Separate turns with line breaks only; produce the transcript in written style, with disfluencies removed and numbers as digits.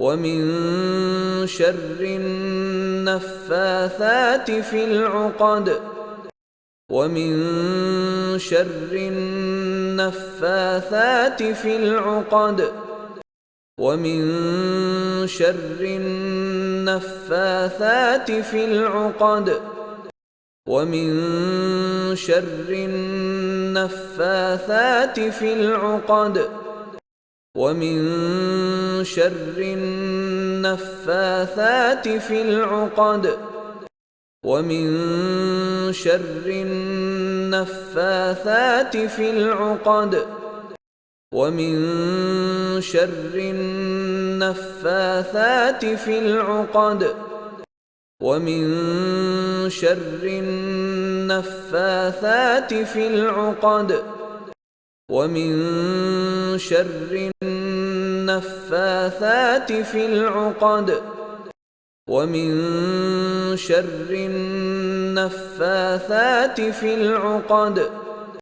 ومن شر النفاثات في العقد ومن شر النفاثات في العقد ومن شر النفاثات في العقد ومن شر النفاثات في العقد ومن شر النفاثات في العقد ومن شر النفاثات في العقد ومن شر النفاثات في العقد ومن شر النفاثات في العقد ومن شر النفاثات في العقد ومن شر النفاثات في العقد